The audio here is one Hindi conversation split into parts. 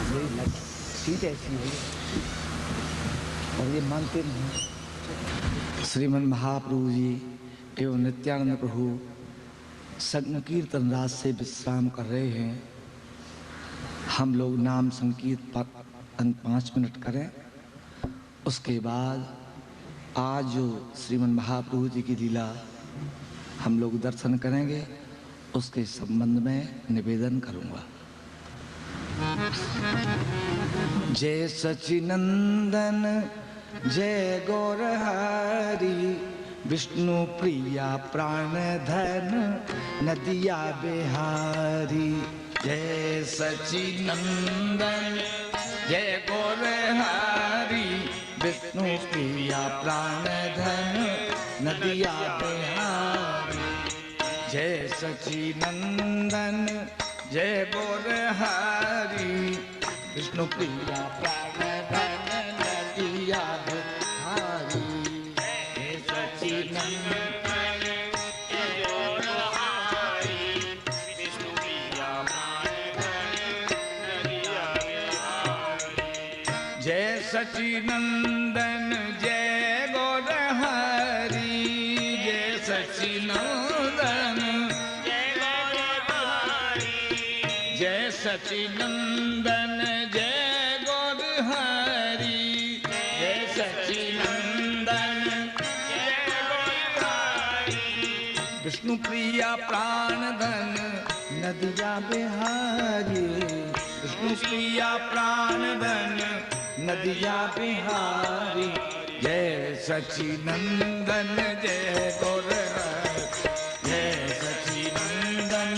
ये सीट ऐसी है और ये मानते नहीं। श्रीमन महाप्रभु जी एवं नित्यानंद प्रभु संकीर्तन राज से विश्राम कर रहे हैं। हम लोग नाम संकीर्तन 5 मिनट करें, उसके बाद आज जो श्रीमन महाप्रभु जी की लीला हम लोग दर्शन करेंगे उसके संबंध में निवेदन करूंगा। जय सचिनंदन जय गौर हरि, विष्णु प्रिया प्राण धन नदिया बिहारी। जय सचिनंदन जय गौर हरि, विष्णु प्रिया प्राण धन नदिया बिहारी। जय सचिनंदन जय गौर हरि, विष्णु प्रिया प्राण धन नदिया बिहारी। जय सचिनंदन जय गौर हरि, विष्णु प्रिया प्राण धन नदिया बिहारी। जय सचिनंदन जय गौर हरि, जय सचिनंदन जय सचिनंदन जय गौर हरि, जय सचिनंदन जय गौर हरि, विष्णु प्रिया प्राण धन नदिया बिहारी। विष्णु प्रिया प्राण धन नदिया बिहारी। जय सचिनंदन जय गौर हरि, जय सचिनंदन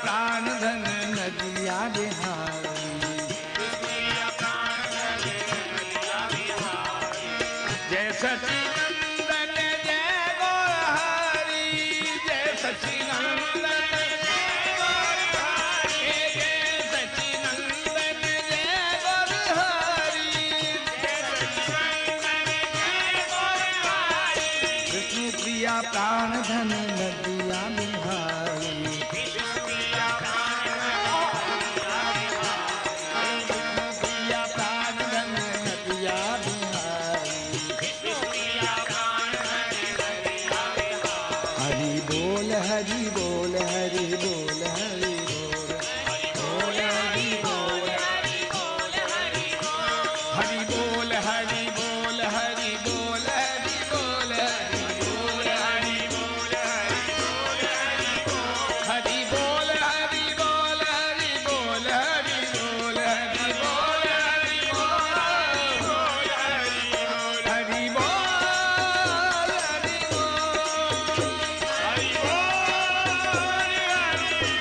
प्राण धन नदिया बिहारी। जय सचिनंदन जय गौर हरि, जय सचिनंदन जय गौर हरि, जय सचिनंदन जय गौर हरि, जय सचिनंदन जय गौर हरि, विष्णु प्रिया प्राण धन नदिया बिहारी। हरि बोल हरि बोल हरि बोल हरि बोल, बोल हरि बोल हरि बोल हरि बोल, हरि बोल हरि बोल हरि बोल हरि बोल, हरि बोल हरि बोल हरि बोल हरि बोल, हरि बोल हरि बोल हरि बोल, हरि बोल हरि बोल हरि बोल, हरि बोल हरि बोल हरि बोल।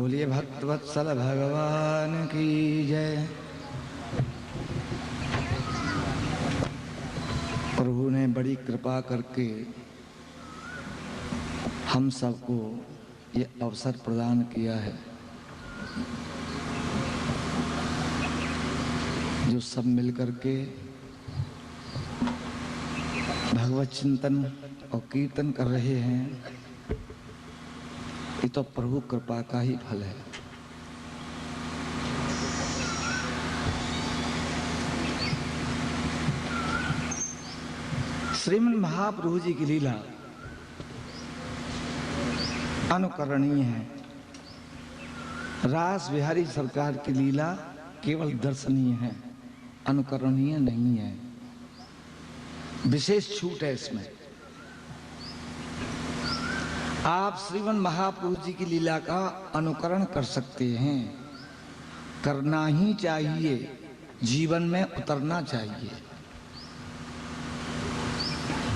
बोलिए भक्तवत्सल भगवान की जय। प्रभु ने बड़ी कृपा करके हम सबको ये अवसर प्रदान किया है, जो सब मिलकर के भगवत चिंतन और कीर्तन कर रहे हैं। ये तो प्रभु कृपा का ही फल है। श्रीमद् महाप्रभु जी की लीला अनुकरणीय है। रास बिहारी सरकार की लीला केवल दर्शनीय है, अनुकरणीय नहीं है। विशेष छूट है इसमें। आप श्रीमद् महाप्रभु जी की लीला का अनुकरण कर सकते हैं, करना ही चाहिए, जीवन में उतरना चाहिए।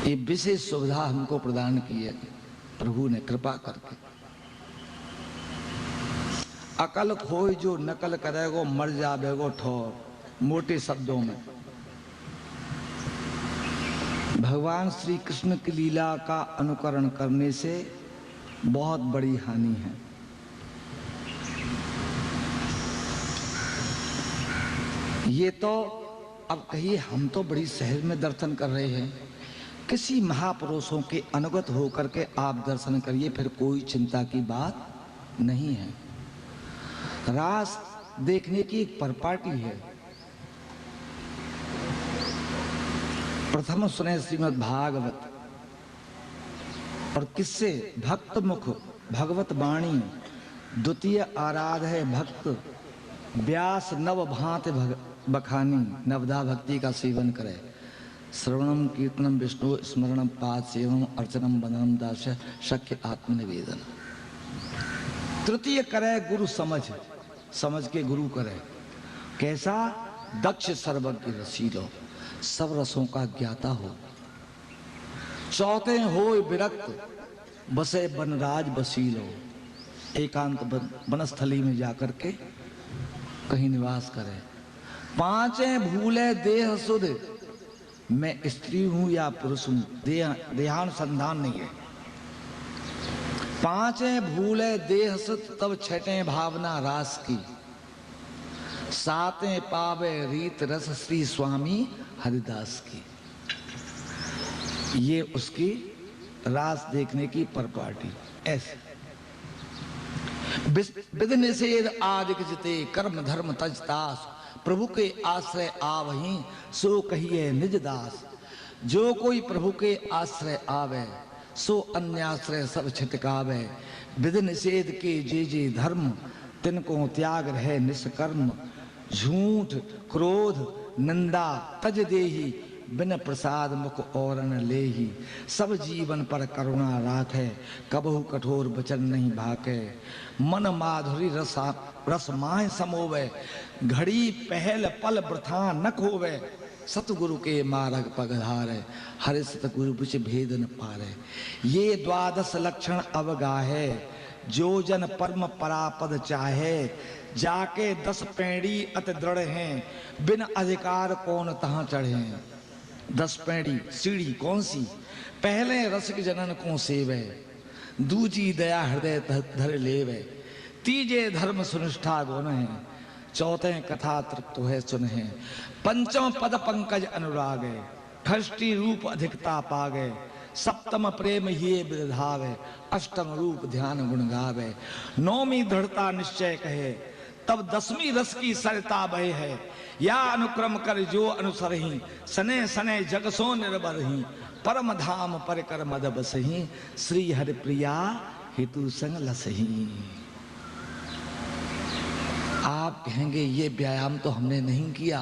ये विशेष सुविधा हमको प्रदान की है प्रभु ने कृपा करके। अकल खोई जो नकल करेगो मर जावेगो ठोर, मोटे शब्दों में भगवान श्री कृष्ण की लीला का अनुकरण करने से बहुत बड़ी हानि है। ये तो अब कहिए हम तो बड़ी सहज में दर्शन कर रहे हैं, किसी महापुरुषों के अनुगत होकर के आप दर्शन करिए, फिर कोई चिंता की बात नहीं है। रास देखने की एक परपाटी है। प्रथम सुने श्रीमद् भागवत और किससे भक्त मुख भगवत वाणी, द्वितीय आराध है भक्त व्यास नव भांत बखानी, नवदा भक्ति का सेवन करे। श्रवणम कीर्तनम विष्णु स्मरणम पाद सेवम अर्चनम वंदनम दास शक्य आत्मनिवेदन। तृतीय करे गुरु समझ, समझ के गुरु करे। कैसा? दक्ष सर्वज्ञ रसीलो, सब रसों का ज्ञाता हो। चौथे होय विरक्त बसे बनराज बसीलो, एकांत वनस्थली में जाकर के कहीं निवास करे। पांचे भूले देह सुध, मैं स्त्री हूं या पुरुष हूं, देहानुसंधान नहीं है। पांचे भूले देह सुध, तब छठे भावना रास की। सातें पावे रीत रस श्री स्वामी हरिदास की। ये उसकी रास देखने की परपाटी। ऐसे विध निषेध आदि जिते कर्म धर्म तजतास, प्रभु के आश्रय आवहीं सो कहिए निज दास। जो कोई प्रभु के आश्रय आवे, सो अन्याश्रय सब छिटकावे। विध निषेध के जे धर्म, तिनको त्याग रहे निष्कर्म। झूठ क्रोध निंदा तज देही, बिन प्रसाद मुख और न लेही। सब जीवन पर करुणा राखे, कबहु कठोर वचन नहीं भाके। मन माधुरी रस माह समोवे, घड़ी पहल पल वृथा न खोवे। सतगुरु के मार्ग पगधारे, हरि सतगुरु बिच भेद न पारे। ये द्वादश लक्षण अवगाहे, जो जन परम परापद चाहे। जाके 10 पैड़ी अति दृढ़ हैं, बिन अधिकार कौन तहाँ चढ़े। 10 पैड़ी सीढ़ी कौन सी? पहले रसिक जनन को सेवे, दूजी दया हृदय धर लेवे। तीजे धर्म सुनिष्ठा गुण है, चौथे कथा तृप्त है सुन है। पंचम पद पंकज अनुराग है, षष्ठी रूप अधिकता पागे। सप्तम प्रेम ये विधावे, अष्टम रूप ध्यान गुण गावे। नौमी दृढ़ता निश्चय कहे, तब 10वीं रस की सरिता बहे है। या अनुक्रम कर जो अनुसर ही, सने सने जग सो निर्भर ही। परम धाम पर कर मद बसही, श्री हरि प्रिया हेतु संग लसही। आप कहेंगे ये व्यायाम तो हमने नहीं किया,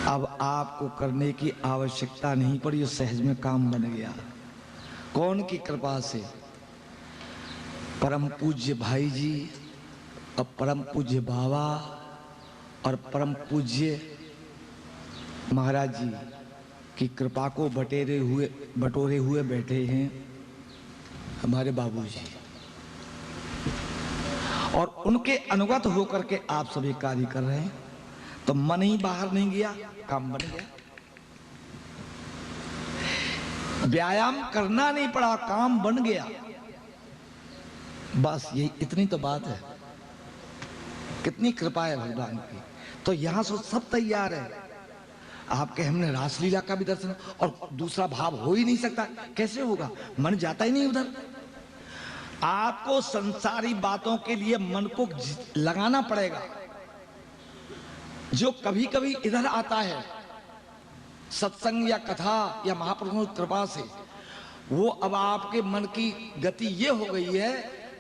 अब आपको करने की आवश्यकता नहीं पड़ी, ये सहज में काम बन गया। कौन की कृपा से? परम पूज्य भाई जी और परम पूज्य बाबा और परम पूज्य महाराज जी की कृपा को बटोरे हुए बैठे हैं हमारे बाबूजी। और उनके अनुगत होकर के आप सभी कार्य कर रहे हैं। तो मन ही बाहर नहीं गया, काम बन गया। व्यायाम करना नहीं पड़ा, काम बन गया। बस यही इतनी तो बात है। कितनी कृपा है भगवान की। तो यहां से सब तैयार है। आपके हमने रासलीला का भी दर्शन, और दूसरा भाव हो ही नहीं सकता। कैसे होगा? मन जाता ही नहीं उधर। आपको संसारी बातों के लिए मन को लगाना पड़ेगा। जो कभी कभी इधर आता है सत्संग या कथा या महापुरुषों की कृपा से, वो अब आपके मन की गति ये हो गई है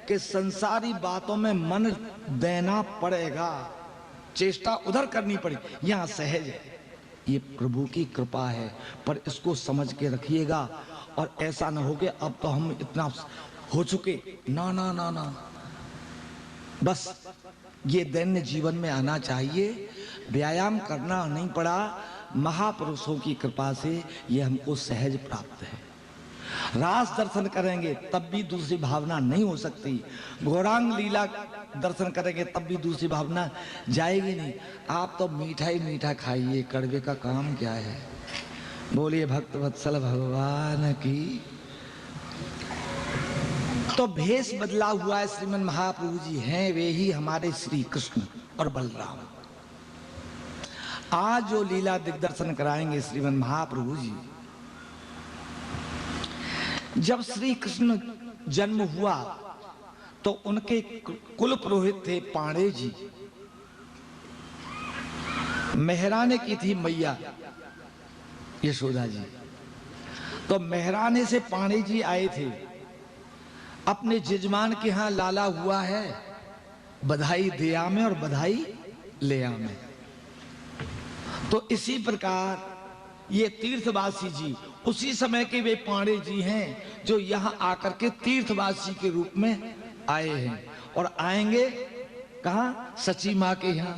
कि संसारी बातों में मन देना पड़ेगा, चेष्टा उधर करनी पड़ेगी। यहां सहज है, ये प्रभु की कृपा है। पर इसको समझ के रखिएगा, और ऐसा ना हो कि अब तो हम इतना हो चुके। ना ना ना ना, बस ये दैन्य जीवन में आना चाहिए। व्यायाम करना नहीं पड़ा, महापुरुषों की कृपा से ये हमको सहज प्राप्त है। रास दर्शन करेंगे तब भी दूसरी भावना नहीं हो सकती। गौरांग लीला दर्शन करेंगे तब भी दूसरी भावना जाएगी नहीं। आप तो मीठा ही मीठा खाइए, कड़वे का काम क्या है। बोलिए भक्त वत्सल भगवान की। तो भेष बदला हुआ है, श्रीमन महाप्रभु जी हैं वे ही हमारे श्री कृष्ण और बलराम। आज जो लीला दिग्दर्शन कराएंगे श्रीमन महाप्रभु जी, जब श्री कृष्ण जन्म हुआ तो उनके कुल पुरोहित थे पांडे जी। मेहराने की थी मैया यशोदा जी। तो मेहराने से पांडे जी आए थे, अपने जजमान के यहां लाला हुआ है, बधाई दिया में और बधाई ले में। तो इसी प्रकार ये तीर्थवासी जी उसी समय के वे पांडे जी हैं जो यहां आकर के तीर्थवासी के रूप में आए हैं, और आएंगे कहां? सची मां के यहां।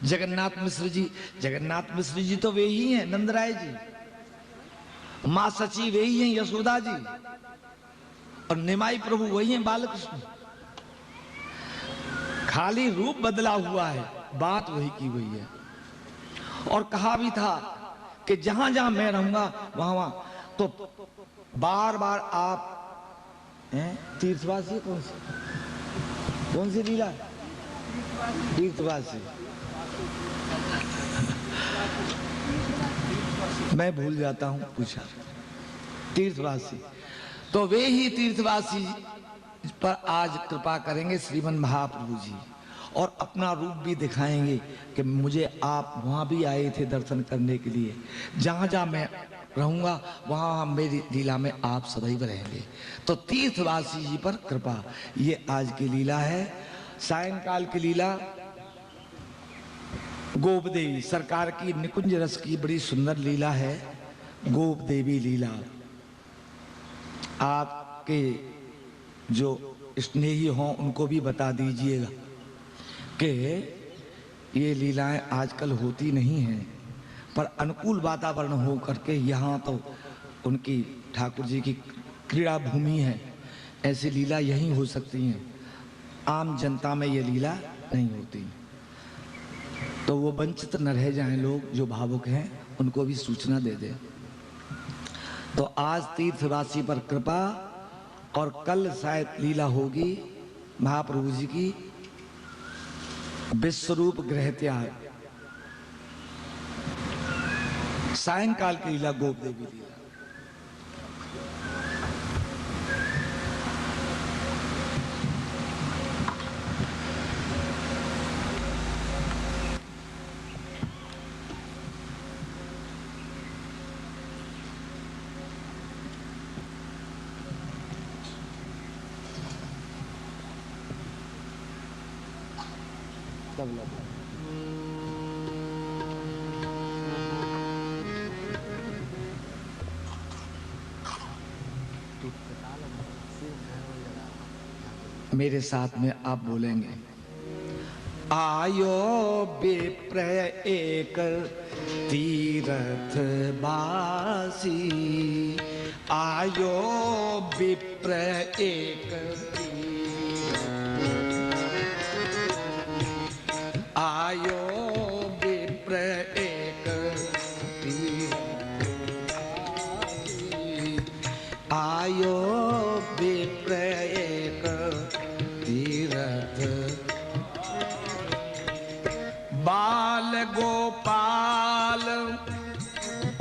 जगन्नाथ मिश्र जी, जगन्नाथ मिश्र जी तो वे ही हैं, नंदराय जी। मां सची वे ही हैं, यशोदा जी। और निमाई प्रभु वही हैं, बालकृष्ण। खाली रूप बदला हुआ है, बात वही की हुई है। और कहा भी था कि जहां जहां मैं रहूंगा वहां वहां। तो बार बार आप तीर्थवासी कौन सी लीला? तीर्थवासी। मैं भूल जाता हूं, पूछा। तीर्थवासी, तो वे ही तीर्थवासी पर आज कृपा करेंगे श्रीमन महाप्रभु जी, और अपना रूप भी दिखाएंगे कि मुझे आप वहां भी आए थे दर्शन करने के लिए। जहां जहां मैं रहूंगा वहां मेरी लीला में आप सदैव रहेंगे। तो तीर्थवासी जी पर कृपा, ये आज की लीला है। सायंकाल की लीला गोप देवी सरकार की निकुंज रस की बड़ी सुंदर लीला है, गोप देवी लीला। आपके जो स्नेही हों उनको भी बता दीजिएगा कि ये लीलाएं आजकल होती नहीं हैं, पर अनुकूल वातावरण हो करके यहाँ तो उनकी ठाकुर जी की क्रीड़ा भूमि है, ऐसी लीला यहीं हो सकती हैं। आम जनता में ये लीला नहीं होती। तो वो वंचित न रह जाएं लोग जो भावुक हैं, उनको भी सूचना दे दें। तो आज तीर्थवासी पर कृपा, और कल शायद लीला होगी महाप्रभु जी की विश्वरूप ग्रह त्याग। सायंकाल की लीला गोप देवी लीला। मेरे साथ में आप बोलेंगे, आयो विप्र एक तीर्थ बासी, आयो विप्र एक तीर्थ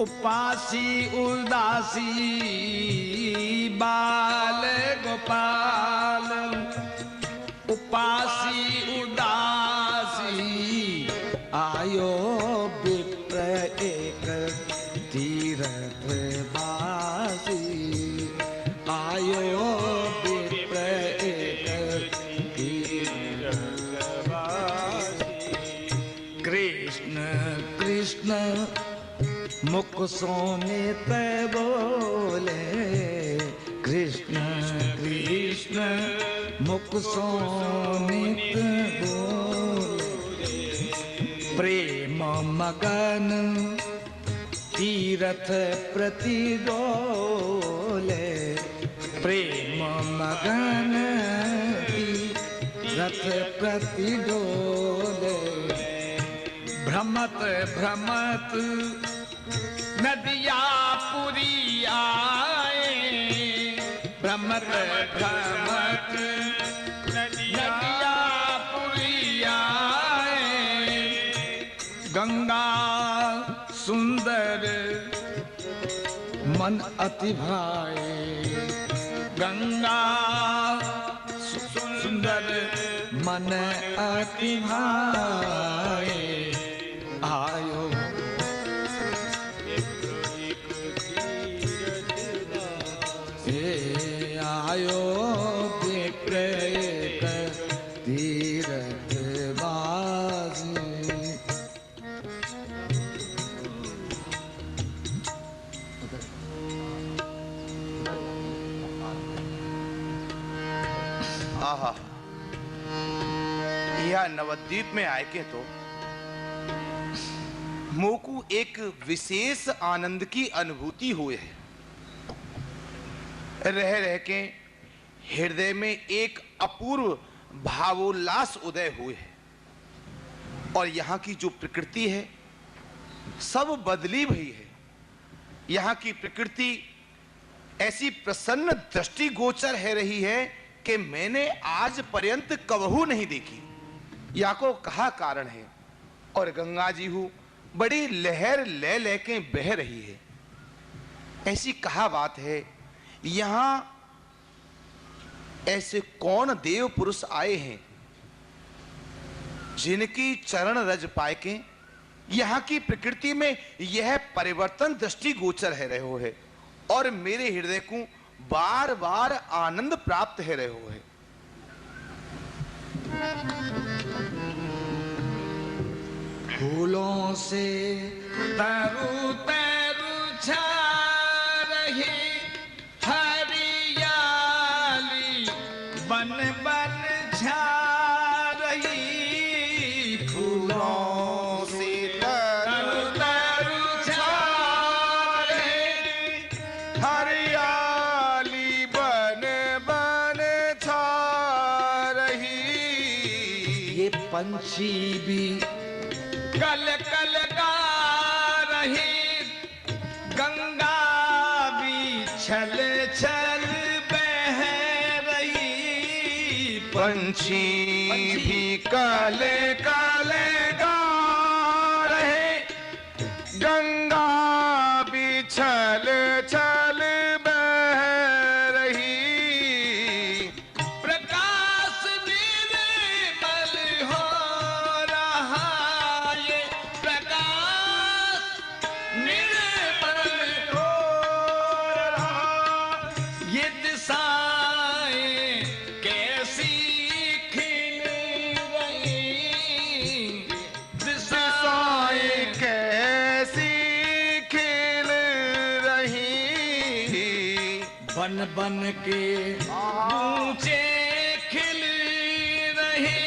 उपासी उदासी बाल गोपाल, उपासी उदासी आयो विप्र एक तीरथ वासी, आयो विप्र एक तीरथ वासी। कृष्ण कृष्ण मुख सोनित बोले, कृष्ण कृष्ण मुख सोनित बोले, प्रेम मगन तीरथ प्रति डोले, प्रेम मगन तीरथ प्रति डोले। भ्रमत भ्रमत नदिया पुरी आए, भ्रमत भ्रमत नदिया पुरी आए, गंगा सुंदर मन अति भाए, गंगा सुंदर मन अति भाए, आयो आयो विप्र एक तीरथ वासी। आहा, यह नवद्वीप में आए के तो मोकू एक विशेष आनंद की अनुभूति हुई है। रह रह के हृदय में एक अपूर्व भावोल्लास उदय हुए है, और यहाँ की जो प्रकृति है सब बदली हुई है। यहाँ की प्रकृति ऐसी प्रसन्न दृष्टि गोचर है रही है कि मैंने आज पर्यंत कबहू नहीं देखी। या को कहा कारण है, और गंगा जी हूँ बड़ी लहर ले लेके बह रही है। ऐसी कहा बात है, यहां ऐसे कौन देव पुरुष आए हैं जिनकी चरण रज पाए के यहां की प्रकृति में यह परिवर्तन दृष्टि गोचर है रहे हो है, और मेरे हृदय को बार बार आनंद प्राप्त है रहे हो है। फूलों से तरु तरु छा रही हरियाली, बन बन छा रही, फूलों से तरु तरु छा रही हरियाली बन बन छा रही। ये पंछी भी कल कल गा रही, गंगा भी छल छल बह रही, पंछी भी काले काले गा रहे, गंगा भी छल छल बह रही। प्रकाश निर्मल हो रहा, ये प्रकाश निर्मल हो रहा, ये दिशाएं कैसी खिल रही, दिशाएं कैसी खिल रही। बन बन के ऊंचे खिल रहे,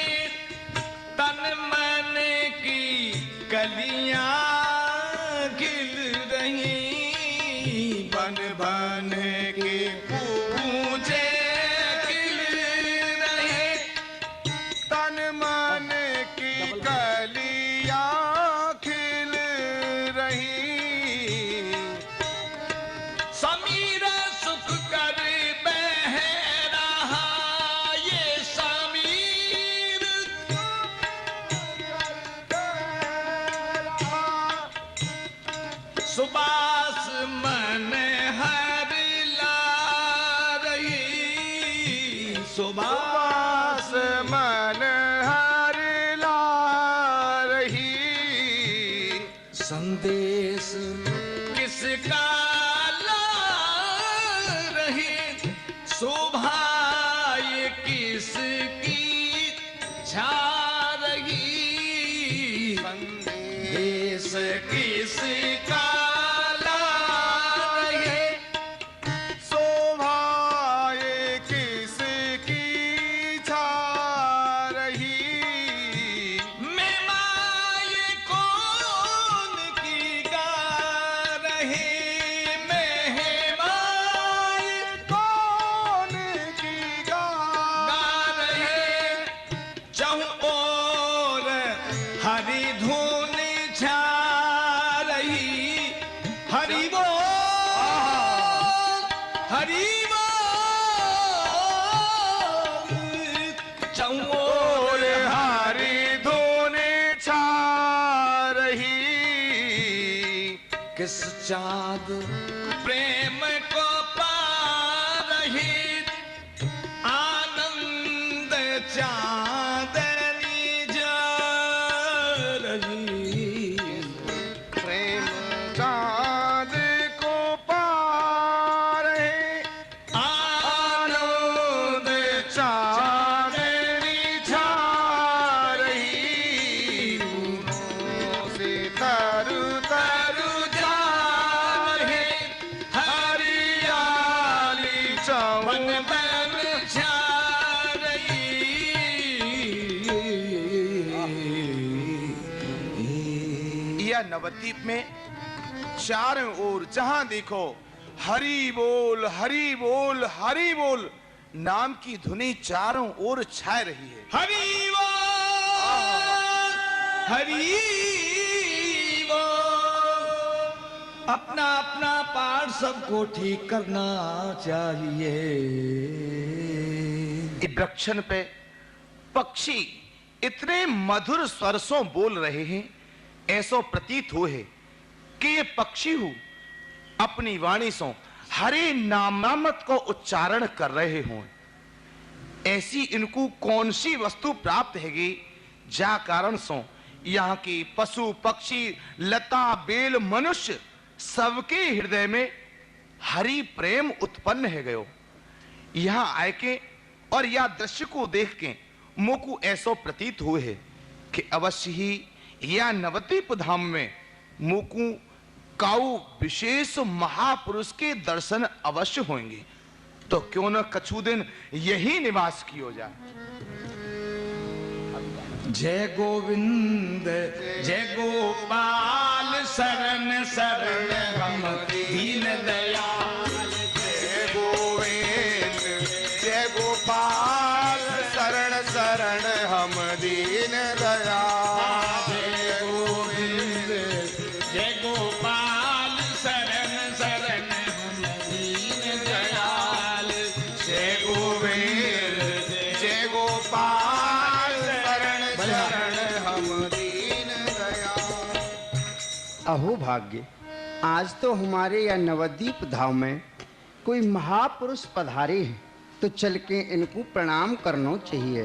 तन मन की कलियां खिल रही, बन बन के ऊंचे खिल रहे, तन मन की कलियां खिल रही। समीर सुख कर बह रहा, ये समीर सुबास मन हर ला रही, सुबास मन हर ला रही। संदेश किसका ला रही, शोभा ये किसकी छा रही, संदेश किसका ला रही, शोभा ये किसकी छा रही। महिमा ये कौन की गा रही, महिमा ये कौन की गा रही, चहुं ओर हरि धुन छा रही, हरि बोल, हरि बोल, चहुं ओर हरि धुन छा रही। किस चाँद प्रेम को पा रही, आनंद चांदनी जा रही, प्रेम चाँद को पा रहे, आनंद चाँदनी छा रही। फूलों से तरु तरु जा रहे, हरियाली चौवन वन बन छा रही। यह नवद्वीप में चारों ओर जहां देखो हरि बोल हरि बोल हरि बोल नाम की धुनी चारों ओर छाए रही है। हरि बोल, हरि बोल। अपना अपना पाठ सबको ठीक करना चाहिए। वृक्षन पे पक्षी इतने मधुर स्वर से बोल रहे हैं, ऐसो प्रतीत हो है कि ये पक्षी हो अपनी वाणी से हरे नामामृत को उच्चारण कर रहे हों। ऐसी इनको कौन सी वस्तु प्राप्त हैगी जा कारण से यहाँ की पशु पक्षी लता बेल मनुष्य सबके हृदय में हरि प्रेम उत्पन्न है गयो। यहाँ आए के और यह दृश्य को देख के मोको ऐसो प्रतीत हुए है कि अवश्य ही यह नवद्वीप धाम में मोको काऊ विशेष महापुरुष के दर्शन अवश्य होंगे। तो क्यों न कछु दिन यही निवास किया जाए। जय गोविंद जय गोपाल शरण शरण हम दीन दयाल, जय गोविंद जय गोपाल शरण शरण हम दीन दयाल। जय गोविंद जय गोपाल शरण शरण हम दीन दयाल, जय गोविंद जय गोपाल शरण शरण हम दीन दयाल। अहो भाग्य, आज तो हमारे यह नवद्वीप धाम में कोई महापुरुष पधारे हैं, तो चल के इनको प्रणाम करना चाहिए।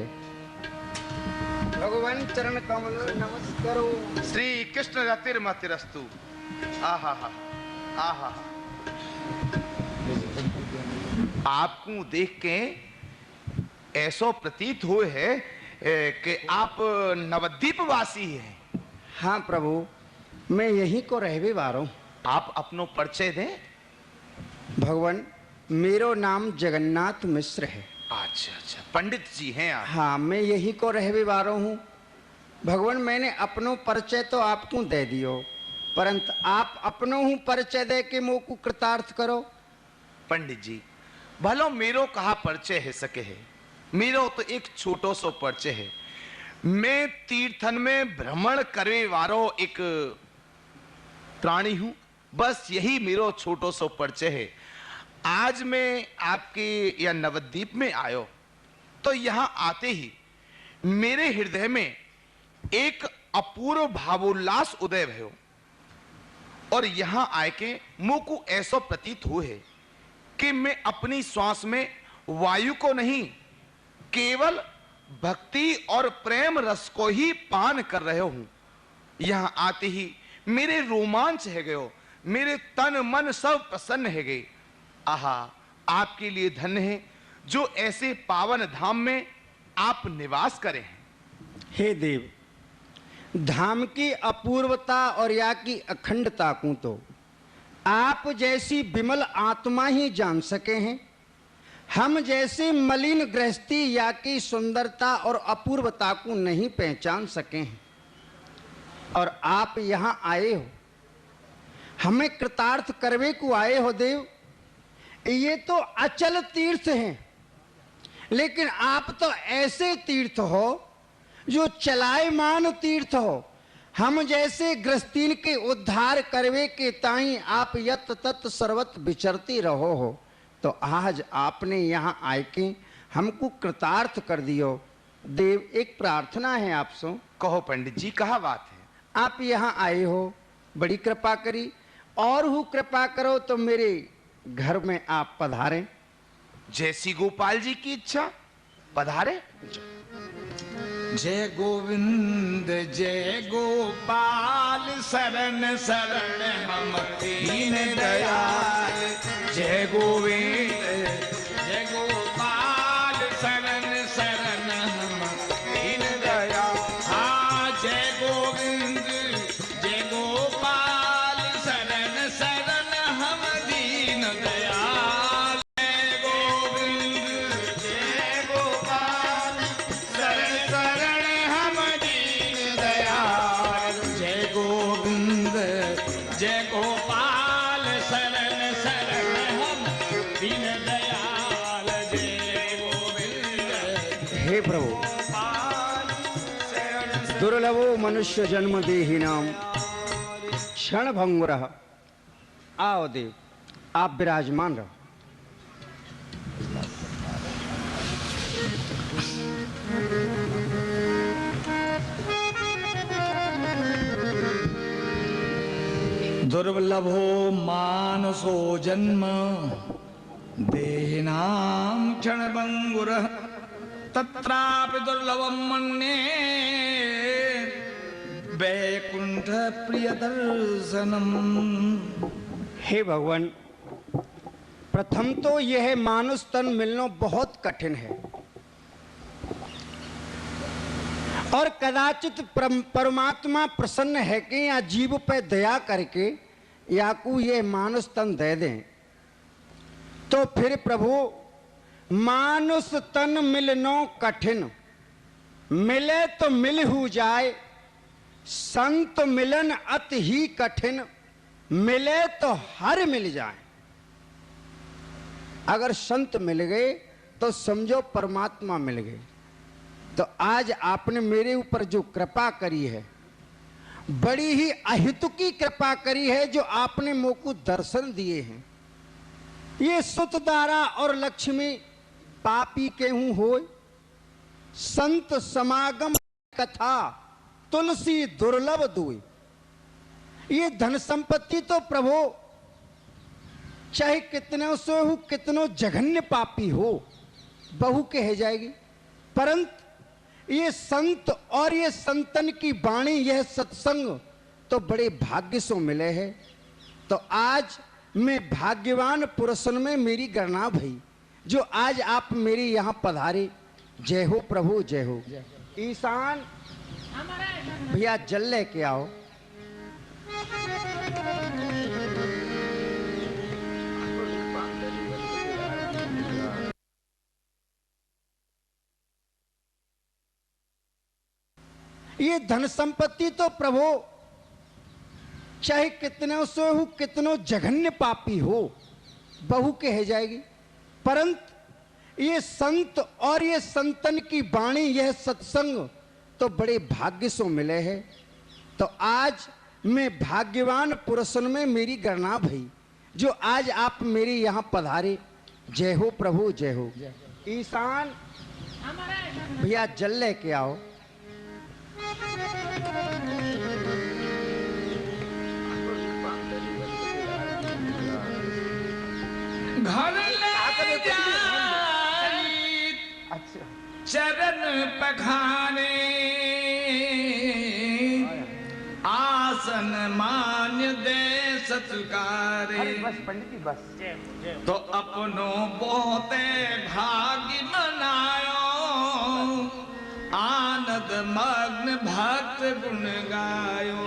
भगवान चरण कमल नमस्कारो। श्री कृष्ण रतिर्मतिरस्तु। आहा हा आहा। आपको देख के ऐसो प्रतीत हुए है कि आप नवद्वीप वासी हैं। हाँ प्रभु, मैं यहीं को रहवे वाला हूँ। आप अपनो परिचय दें। भगवान, मेरो नाम जगन्नाथ मिश्र है। अच्छा अच्छा, पंडित जी हैं आप। हाँ, मैं यहीं को रहवे वाला हूँ। भगवान, मैंने अपनो परिचय तो आपको दे दियो, परंतु आप अपनो हूँ परिचय दे के मोको कृतार्थ करो। पंडित जी, भलो मेरो कहा परिचय है सके है। मेरो तो एक छोटो सो परिचय है। मैं तीर्थन में भ्रमण करे वारो एक प्राणी हूं। बस यही मेरो छोटो सो परिचय है। आज मैं आपके या नवद्वीप में आयो तो यहां आते ही मेरे हृदय में एक अपूर्व भावोल्लास उदय भयो। और यहां आए के मुंह को ऐसा प्रतीत हुए है कि मैं अपनी श्वास में वायु को नहीं, केवल भक्ति और प्रेम रस को ही पान कर रहे हूं। यहां आते ही मेरे रोमांच है गयो, मेरे तन मन सब प्रसन्न है गए। आहा, आपके लिए धन्य है जो ऐसे पावन धाम में आप निवास करें हैं। हे देव, धाम की अपूर्वता और या की अखंडता को तो आप जैसी विमल आत्मा ही जान सके हैं। हम जैसे मलिन गृहस्थी या की सुंदरता और अपूर्वता को नहीं पहचान सके हैं। और आप यहां आए हो, हमें कृतार्थ करवे को आए हो देव। ये तो अचल तीर्थ हैं, लेकिन आप तो ऐसे तीर्थ हो जो चलायमान तीर्थ हो। हम जैसे ग्रस्तीन के उद्धार करवे के ताई आप यत तत् सर्वत विचरती रहो हो। तो आज आपने यहाँ आए के हमको कृतार्थ कर दियो। देव, एक प्रार्थना है आपसे। कहो पंडित जी, कहा बात है? आप यहाँ आए हो, बड़ी कृपा करी, और हूँ कृपा करो तो मेरे घर में आप पधारें। जैसी गोपाल जी की इच्छा, पधारे। जय गोविंद जय गोपाल, शरण शरण हम दीन दयाल। जय गोविंद जय गोपाल, शरण शरण हम दीन दयाल। हाँ, जय गोविंद जय गोपाल, शरण शरण हम दीन दयाल। जय गोविंद जय गोपाल, शरण शरण हम दीन दयाल। जय गोविंद जय गोपाल, शरण शरण हम दीन दयाल। जय गोविंद हे प्रभु, दुर्लभो मनुष्य जन्म देहिनाम क्षण भंगुरः। आओ देव, आप विराजमान रहो। दुर्लभो मानसो जन्म देहिनां क्षणभंगुरः, तत्रापि दुर्लभं मन्ये वैकुंठ प्रिय दर्शनम। हे भगवान, प्रथम तो यह मानुष तन मिलना बहुत कठिन है, और कदाचित परमात्मा प्रसन्न है कि या जीव पे दया करके या को ये मानुष तन दे दें। तो फिर प्रभु, मानुष तन मिलनो कठिन, मिले तो मिल हो जाए। संत मिलन अति ही कठिन, मिले तो हर मिल जाए। अगर संत मिल गए तो समझो परमात्मा मिल गए। तो आज आपने मेरे ऊपर जो कृपा करी है, बड़ी ही अहितुकी कृपा करी है, जो आपने मोको दर्शन दिए हैं। ये सुतदारा और लक्ष्मी पापी केहू होय, संत समागम कथा तुलसी दुर्लभ दुई। ये धन संपत्ति तो प्रभु चाहे कितने से हो, कितनो जघन्य पापी हो, बहु कह जाएगी, परंतु ये संत और ये संतन की वाणी, यह सत्संग तो बड़े भाग्य से मिले हैं। तो आज मैं भाग्यवान पुरुषन में मेरी गणना भई, जो आज आप मेरे यहाँ पधारे। जय हो प्रभु, जय हो। ईशान भैया जल लेके आओ। ये धन संपत्ति तो प्रभु चाहे कितने से हो, कितनो जघन्य पापी हो, बहु कह जाएगी, परंतु ये संत और ये संतन की वाणी, यह सत्संग तो बड़े भाग्य से मिले हैं। तो आज मैं भाग्यवान पुरुषन में मेरी गणना भई, जो आज आप मेरे यहाँ पधारे। जय हो प्रभु, जय हो। ईशान भैया जल लेके आओ। घर ले जाई चरण पखाने आसन मान दे सत्कारे बस पंडित जी बस। तो अपनो बहुते भाग्य मनायो आनंद मग्न भक्त गुण गायो।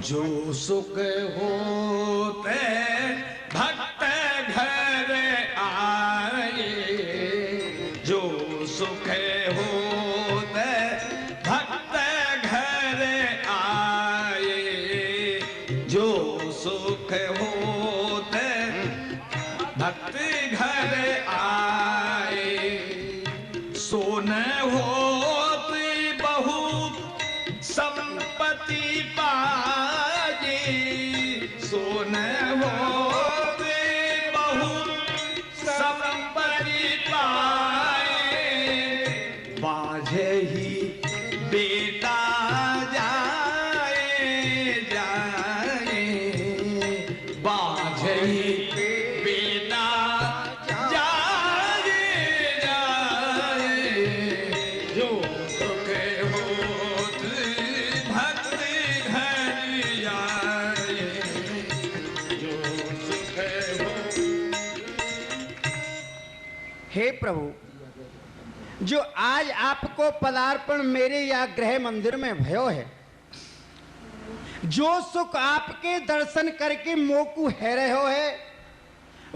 जो सुख होते भक्त घर आए जो सुख होते भक्त घर आए जो सुख होते भक्त घर आए सोन होती बहुत संपत्ति पाए सोन होती बहुत संपत्ति पाए बाझे ही बेटा जाए जाए बाझे ही बेटा जाए जाए जो सुख होत भक्त घर आए जो सुख हो। हे प्रभु, जो आज आपको पदार्पण मेरे या गृह मंदिर में भयो है, जो सुख आपके दर्शन करके मोकू है रहो है,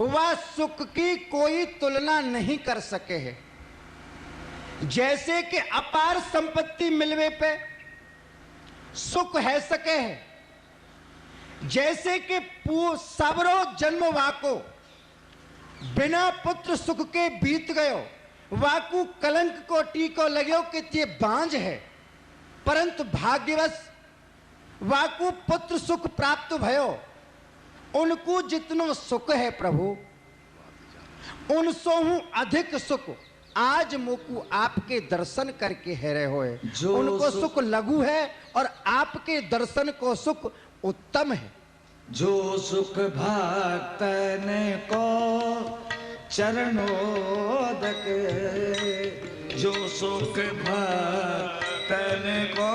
वह सुख की कोई तुलना नहीं कर सके है। जैसे कि अपार संपत्ति मिलवे पे सुख है सके है, जैसे कि सबरो जन्म वाको बिना पुत्र सुख के बीत गयो, वाकू कलंक को टीको लगो कि ये बांझ है, परंतु भाग्यवश वाकू पुत्र सुख प्राप्त भयो। उनको जितनो सुख है प्रभु, उनसो हूं अधिक सुख आज मोकू आपके दर्शन करके है रहे होए। उनको सुख लघु है और आपके दर्शन को सुख उत्तम है। जो सुख भक्तन को चरणोदक जो सुख भक्तन को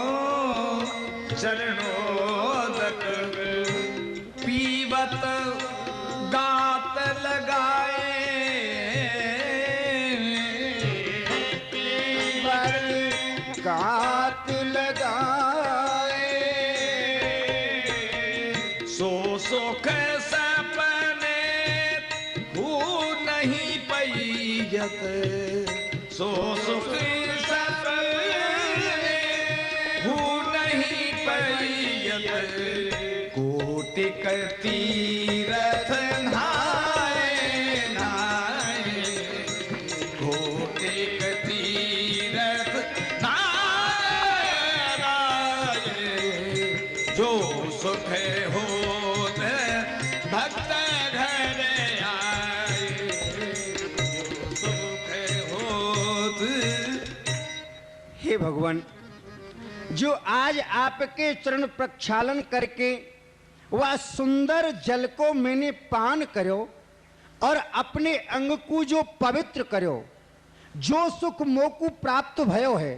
चरणोदक पीवत गात लगाए पीवत गात लगाए सो सुख सपने हो नहीं पैयत सो सुख सपने हो नहीं पैयत कोटि तीरथ नहाए नहाए कोटि तीरथ नहाए नहाए जो सुख हो भक्त घर आए सुख होत। हे भगवान, जो आज आपके चरण प्रक्षालन करके वह सुंदर जल को मैंने पान करो और अपने अंग को जो पवित्र करो, जो सुख मोकू प्राप्त भयो है,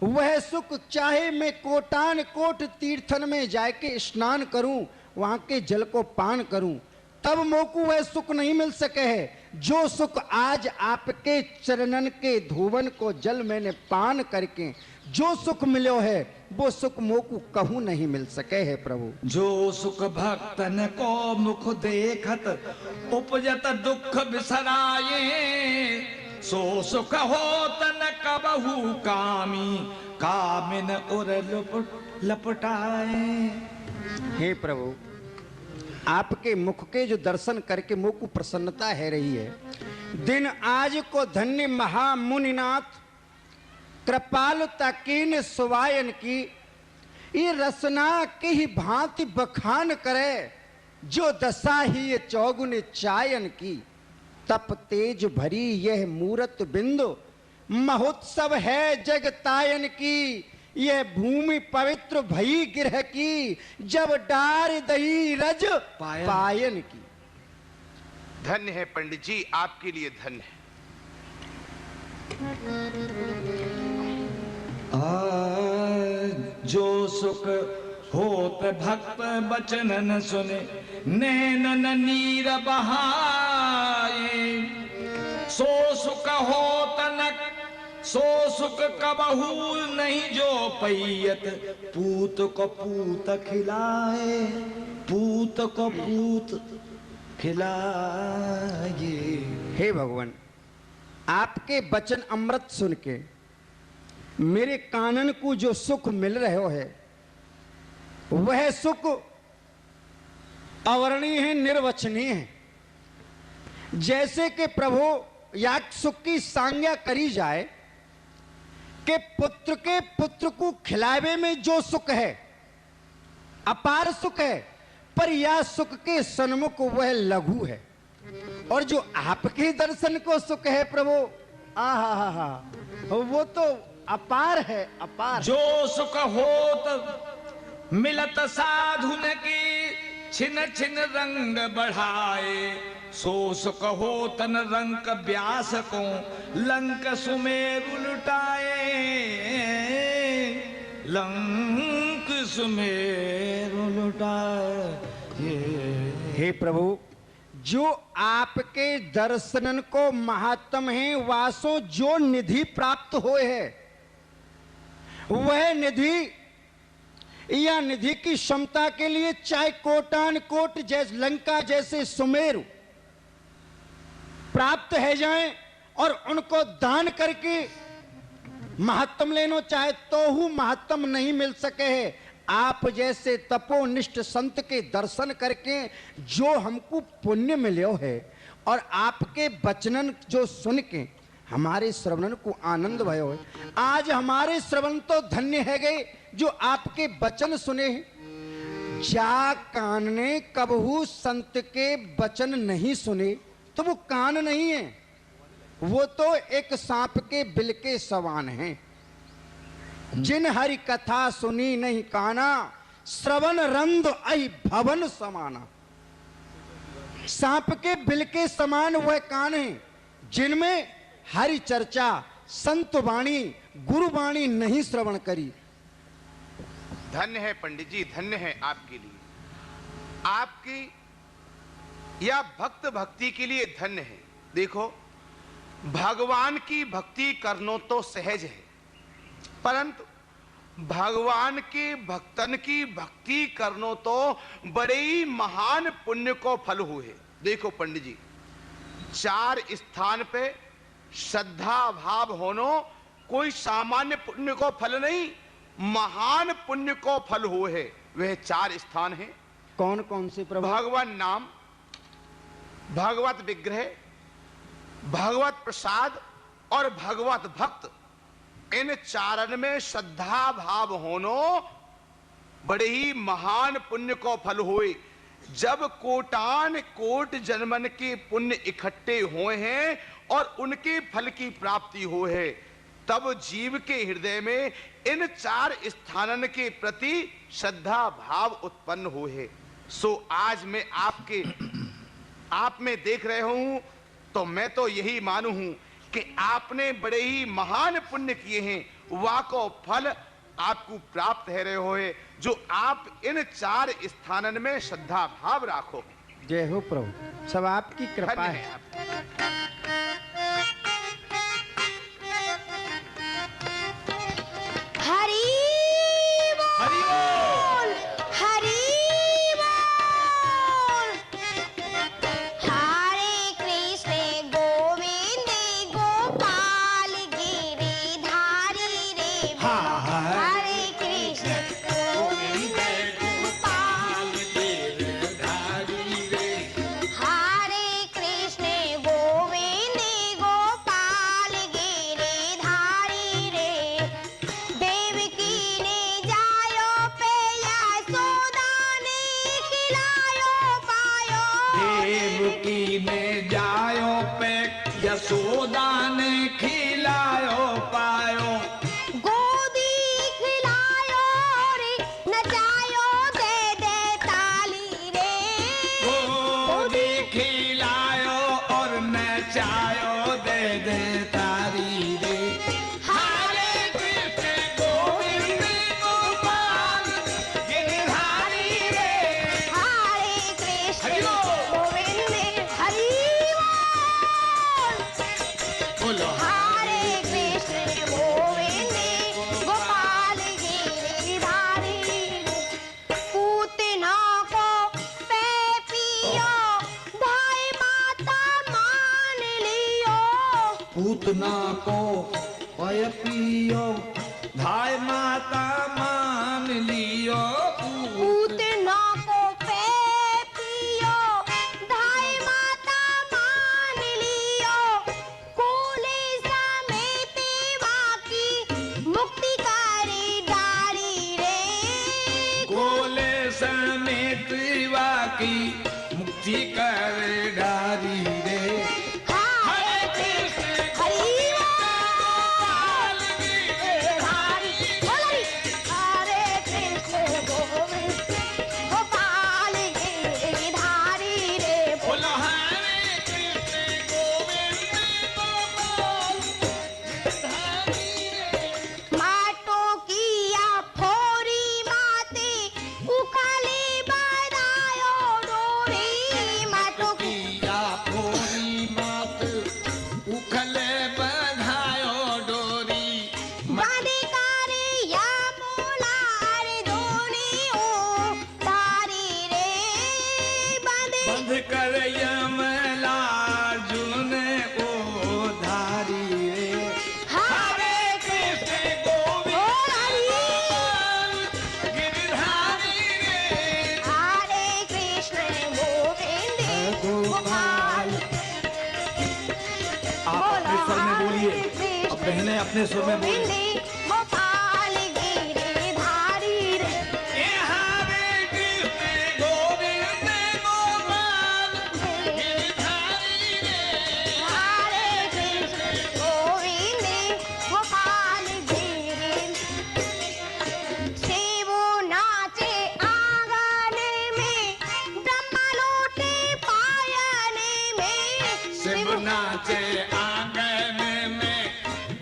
वह सुख चाहे मैं कोटान कोट तीर्थन में जाके स्नान करूं, वहां के जल को पान करूं, तब मोकू वह सुख नहीं मिल सके है। जो सुख आज आपके चरणन के धोवन को जल मैंने पान करके जो सुख मिलो है, वो सुख मोकू कहूं नहीं मिल सके है प्रभु। जो सुख भक्तन को मुख देखत उपजत दुख बिसराए सो सुख होत न कबहू कामी कामिन उर लपटाए। हे प्रभु, आपके मुख के जो दर्शन करके मुख को प्रसन्नता है रही है। दिन आज को धन्य महामुनिनाथ कृपाल तकीन सुवायन की ये रसना के ही भांति बखान करे, जो दशा ही ये चौगुन चायन की। तप तेज भरी यह मूरत बिंदु महोत्सव है जगतायन की। यह भूमि पवित्र भई गिरह की, जब डार दही रज पायन की। धन्य है पंडित जी, आपके लिए धन्य है। जो सुख होत भक्त बचन न सुने, नैनन नीर बहाए। सो सुख होत न सो सुख कबहू नहीं, जो पैयत पूत को पूत खिलाए, पूत को पूत खिलाए। हे भगवान, आपके वचन अमृत सुन के मेरे कानन को जो सुख मिल रहे है, वह सुख अवर्णीय है, निर्वचनीय है। जैसे कि प्रभु याग सुख की सांज्ञा करी जाए कि पुत्र के पुत्र को खिलावे में जो सुख है, अपार सुख है, पर यह सुख के सन्मुख वह लघु है। और जो आपके दर्शन को सुख है प्रभु, आहा, वो तो अपार है, अपार। जो सुख होत मिलत साधुन की, छिन छिन रंग बढ़ाए। सो सुख होतन रंक व्यास को, लंक सुमेरु लुटाए, लंक सुमेरु लुटाए। हे प्रभु, जो आपके दर्शनन को महात्म है, वासो जो निधि प्राप्त होए है, वह निधि या निधि की क्षमता के लिए चाहे कोटान कोट जैसे लंका जैसे सुमेरु प्राप्त है जाएं और उनको दान करके महात्म लेनो चाहे तो हूं महात्म नहीं मिल सके है। आप जैसे तपोनिष्ठ संत के दर्शन करके जो हमको पुण्य मिलो है, और आपके वचनन जो सुन के हमारे श्रवण को आनंद भयो है। आज हमारे श्रवण तो धन्य है गए जो आपके वचन सुने हैं। जा कान ने कबहू संत के वचन नहीं सुने तो वो कान नहीं है, वो तो एक सांप के बिल के समान हैं। जिन हरि कथा सुनी नहीं काना, श्रवण रंध अहि भवन समाना। सांप के बिल के समान वह कान है जिनमें हरि चर्चा, संत वाणी, गुरु वाणी नहीं श्रवण करी। धन्य है पंडित जी, धन्य है आपके लिए, आपकी या भक्त भक्ति के लिए धन्य है। देखो, भगवान की भक्ति करनो तो सहज है, परंतु भगवान के भक्तन की भक्ति करनो तो बड़े ही महान पुण्य को फल हुए। देखो पंडित जी, 4 स्थान पे श्रद्धा भाव होनो कोई सामान्य पुण्य को फल नहीं, महान पुण्य को फल हुए है। वह 4 स्थान हैं। कौन कौन से प्रभु? भगवान नाम, भगवत विग्रह, भगवत प्रसाद और भगवत भक्त। इन 4 में श्रद्धा भाव होनो बड़े ही महान पुण्य को फल हुए। जब कोटान कोट जन्मन के पुण्य इकट्ठे हुए हैं और उनके फल की प्राप्ति हो है, तब जीव के हृदय में इन 4 स्थानन के प्रति श्रद्धा भाव उत्पन्न हुए है। सो आज मैं आप में देख रहे हूं तो मैं तो यही मानू हूं कि आपने बड़े ही महान पुण्य किए हैं, वह को फल आपको प्राप्त है रहे होए, जो आप इन 4 स्थानन में श्रद्धा भाव राखो। जय हो प्रभु, सब आपकी कृपा है। हरि बोल, हरि बोल। हरे कृष्ण गोविंद गोपाल गिरिधारी रे बोल। हरे कृष्ण गोविंद गोपाल गिरिधारी रे। हरे कृष्ण गोविंद धाय माता मान लियो पूतना को पे पियो धाय माता मान लियो कोले समेत बाकी मुक्ति करे डारी रे कोले समेत वाकी मुक्ति कर डारी रे हरे कृष्ण हरि बोल हरे कृष्ण गोविंद गोपाल गिरधारी रे बोलो हरे कृष्ण गोविंद गोपाल गिरधारी रे। माटो किया फोरी माते उखाले बदायो डोरी माटो की किया फोरी मात उखले बधायो डोरी बांधे कारे या मोलार दोने ओ तारी रे बांधे बंध कर यमलार्जुन को धारी रे हरे कृष्ण गोविंद गिरधारी रे हरे कृष्ण गोविंद गोपाल आप अपने स्वर में बोलिए। अब बहनें अपने स्वर में बोलिए। गोविंद गोपाल गिरधारी रे ए हरे कृष्ण गोविंद गोपाल गिरधारी रे हरे कृष्ण गोविंद गोपाल गिरि सेवो नाचे आंगन में ब्रह्मा लोटे पायन में शिव नाचे आंगन में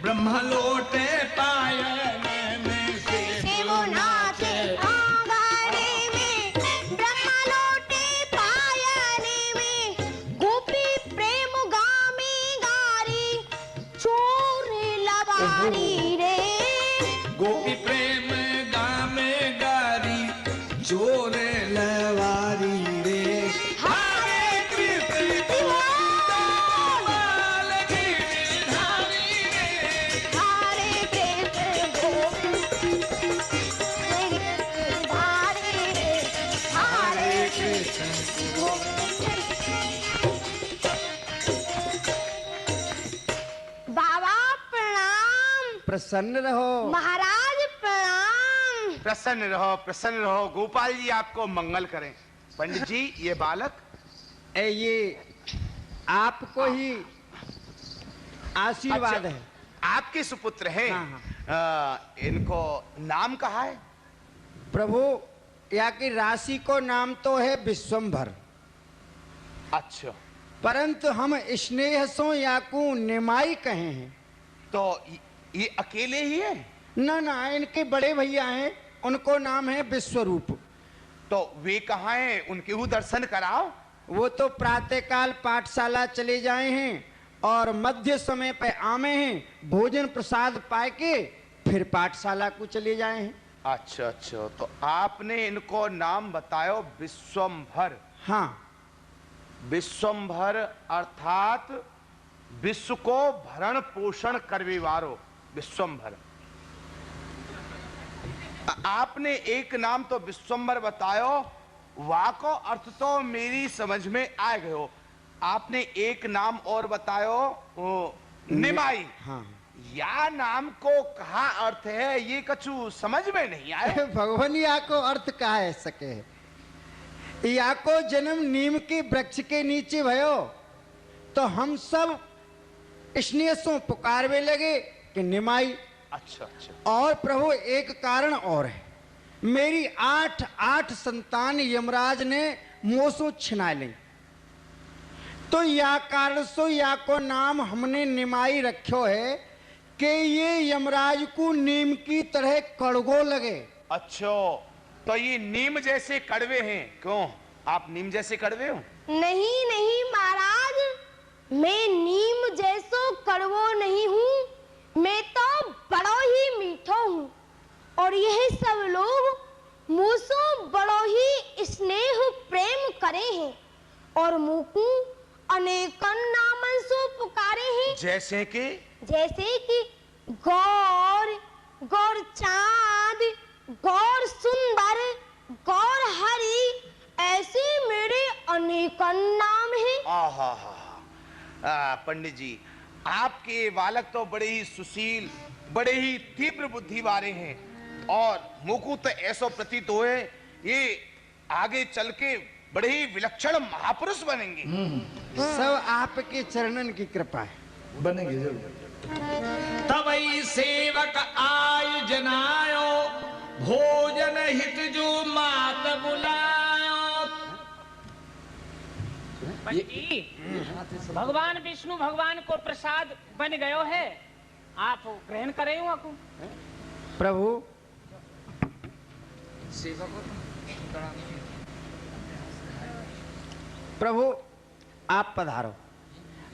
ब्रह्म लोटे पायन में शिव नाचे आंगन में ब्रह्मा लोटे पायन में गोपी प्रेम गामी गारी चोर लबारी रे गोपी प्रेम गामे गारी चोर लवारी रे हरे कृष्ण गोपाल गिरधारी रे हरे कृष्ण गोविंद गिरधारी रे हरे कृष्ण बाबा प्रणाम प्रसन्न रहो। महाराज प्रणाम प्रसन्न रहो गोपाल जी आपको मंगल करें। पंडित जी ये बालक ये आपको ही आशीर्वाद अच्छा, है। आपके सुपुत्र हैं। हाँ, इनको नाम कहा है? प्रभु या की राशि को नाम तो है विश्वंभर, अच्छा परंतु हम स्नेह सो या को निमाई कहे हैं। तो ये अकेले ही है? ना ना, इनके बड़े भैया हैं, उनको नाम है विश्वरूप। तो वे कहाँ हैं? उनके भी दर्शन कराओ। वो तो प्रातःकाल पाठशाला चले जाए हैं और मध्य समय पे आमे हैं, भोजन प्रसाद पाए के फिर पाठशाला को चले जाए हैं। अच्छा अच्छा, तो आपने इनको नाम बतायो विश्वंभर। हाँ, विश्वंभर अर्थात विश्व को भरण पोषण करवे वारो विश्वंभर। आपने एक नाम तो विश्वंभर बतायो, वाह को अर्थ तो मेरी समझ में आ गयो। आपने एक नाम और बतायो निमाई। हाँ, या नाम को कहा अर्थ है ये कछु समझ में नहीं आए। भगवान या को अर्थ का है सके। या को जन्म नीम के वृक्ष के नीचे भयो तो हम सब स्नेह से पुकारवे लगे कि निमाई। अच्छा अच्छा, और प्रभु एक कारण और है, मेरी 8 संतान यमराज ने मोसो छिना ली, तो या कारण सो या को नाम हमने निमाई रखो है कि ये यमराज को नीम की तरह कड़गो लगे। अच्छा तो ये नीम जैसे कड़वे हैं। क्यों, आप नीम जैसे कड़वे हो? नहीं नहीं महाराज, मैं नीम जैसो कड़वो नहीं हूँ, मैं तो बड़ो ही मीठो हूँ। और यह सब लोग मुझसे बड़ो ही स्नेह प्रेम करे हैं और मुझको अनेकन नामन से पुकारे हैं। जैसे कि जैसे कि गौर, गौर मदन नाम है। आहा हा, पंडित जी, आपके बालक तो बड़े ही सुशील, बड़े ही तीव्र बुद्धि वाले हैं और मुकु तो ऐसा प्रतीत होए ये आगे चल के बड़े ही विलक्षण महापुरुष बनेंगे। सब आपके चरणन की कृपा है। बनेंगे जरूर। तवई सेवक आय जनायो, भोजन हित जो मात बुलायो। भगवान विष्णु भगवान को प्रसाद बन गयो है, आप ग्रहण करे हो आपको। प्रभु प्रभु आप पधारो,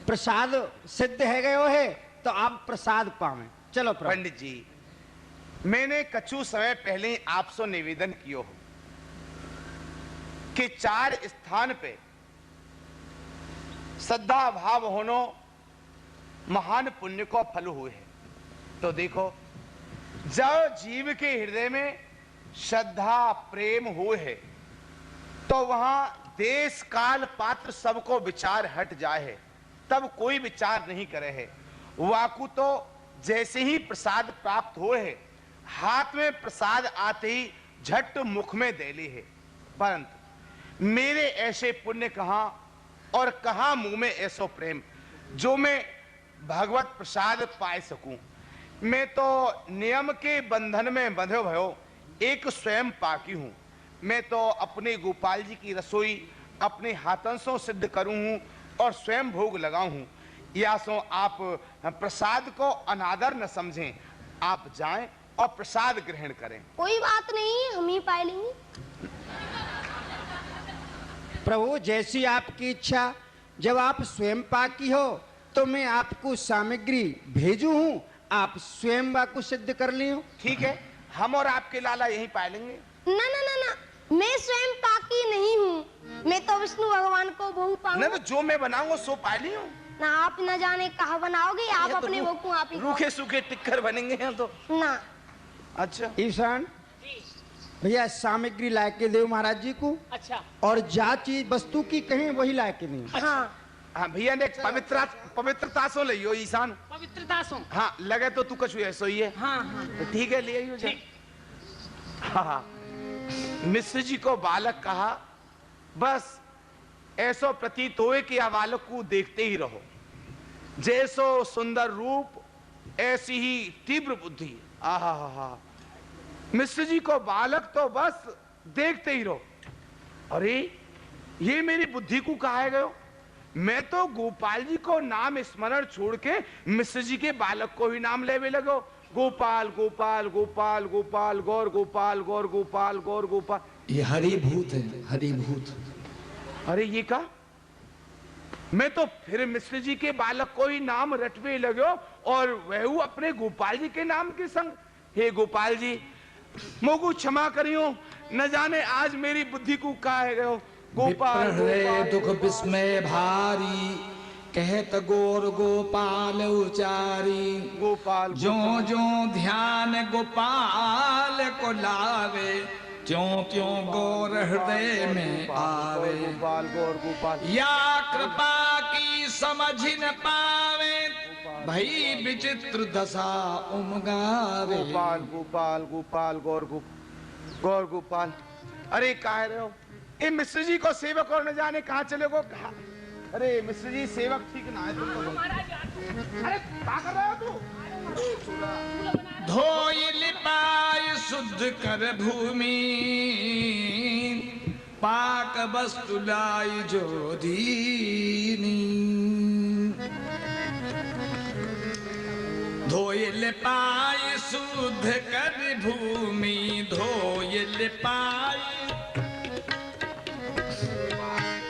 प्रसाद सिद्ध है गयो है तो आप प्रसाद पावे। चलो प्रभु। पंडित जी, मैंने कछु समय पहले आपसे निवेदन कियो हो कि 4 स्थान पे श्रद्धा भाव होनो महान पुण्य को फल हुए है। तो देखो, जब जीव के हृदय में श्रद्धा प्रेम हुए है तो वहां देश काल पात्र सबको विचार हट जाए है, तब कोई विचार नहीं करे है। वाकु तो जैसे ही प्रसाद प्राप्त हुए है, हाथ में प्रसाद आते ही झट मुख में दे ली है। परंतु मेरे ऐसे पुण्य कहां और कहां मुंह में ऐसो प्रेम जो मैं भगवत प्रसाद पाए सकूं। मैं तो नियम के बंधन में बंधे भयो एक स्वयं पाकी हूं। मैं तो अपने गोपाल जी की रसोई अपने हाथों से सिद्ध करूं हूं और स्वयं भोग लगाऊं हूं। या सो आप प्रसाद को अनादर न समझें, आप जाएं और प्रसाद ग्रहण करें। कोई बात नहीं, हम ही पाए लेंगे। प्रभु जैसी आपकी इच्छा, जब आप स्वयं पाकी हो तो मैं आपको सामग्री भेजू हूं, आप स्वयं वाकु सिद्ध कर लियो। ठीक है, हम और आपके लाला यहीं पाए लेंगे। ना ना ना ना, मैं स्वयं पाकी नहीं हूँ, मैं तो विष्णु भगवान को बहु नहीं पाऊंगा। तो जो मैं बनाऊंगा सो पाए लियो। ना आप न जाने कहाँ बनाओगे, आप अपने वो को आप ही रूखे सूखे टिक्कर बनेंगे हैं तो। ना। अच्छा ईशान भैया सामग्री ला के दो महाराज जी को, अच्छा, और जा चीज वस्तु की कहें वही ला के दें। हाँ हाँ भैया ने पवित्रता सो लियो ईशान। पवित्रता सो। हाँ लगे तो तू कछु ऐसो ही है। हाँ हाँ तो ठीक है, ले आइयो जा। हाँ, मिश्र जी को बालक कहा, बस ऐसो प्रतीत होए कि आप बालक को देखते ही रहो। जैसो सुंदर रूप ऐसी ही तीव्र बुद्धि। आहा हा हा, मिश्र जी को बालक तो बस देखते ही रहो। अरे ये मेरी बुद्धि को कहा गयो, मैं तो गोपाल जी को नाम स्मरण छोड़ के मिश्र जी के बालक को ही नाम लेवे लगो। गोपाल गोपाल गोपाल गोपाल गौर गोपाल गौर गोपाल गौर गोपाल। ये हरिभूत है, हरिभूत। अरे ये का, मैं तो फिर मिश्र जी के बालक को ही नाम रटवे लगो और वह अपने गोपाल जी के नाम के संग। हे गोपाल जी, मोगु क्षमा करियो, न जाने आज मेरी बुद्धि को काहे गयो। गोपाल विप्रहृदय दुख विस्मय भारी, कहत गौर गोपाल उचारी। गोपाल जो जो ध्यान गोपाल को लावे, त्यों त्यों गौर हृदय में आवे। गोपाल गौर गोपाल। या कृपा की समझ न पावे, भई विचित्र दशा उमगावे। गोपाल गोपाल गोपाल गौर गौर गोपाल। अरे कह रहे हो, ये मिश्र जी को सेवक और न जाने कहाँ चले गो। अरे मिश्र जी सेवक ठीक ना है तुम। अरे क्या कर रहे हो तू? धोई लिपाय शुद्ध कर भूमि, पाक वस्तु लाई जो दीनी। धोई लिपाय शुद्ध कर भूमि, धोई लिपाय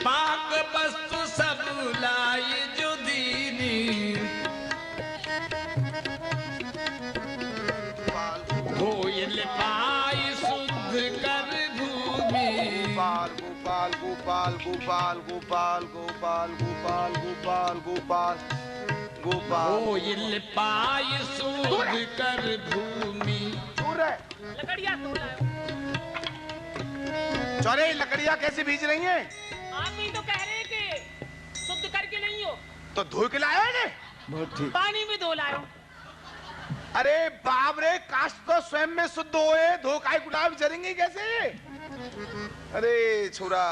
पाक वस्तु सब लाई जो दीनी। धोई लिपाय शुद्ध कर भूमि। गोपाल गोपाल गोपाल गोपाल गोपाल गोपाल गोपाल गोपाल गोपाल। धोई लिपाय शुद्ध कर भूमि। दूर है लकड़ियाँ तो लाओ। चौरे लकड़ियां कैसे भीज रही हैं? आप ही तो कह रहे हैं कि तो धो के लाया ने? बहुत ठीक। पानी में धो लायो। अरे बाप रे, काश तो स्वयं में शुद्ध होए, धो काय गुलाब जरेंगे कैसे? अरे छोरा,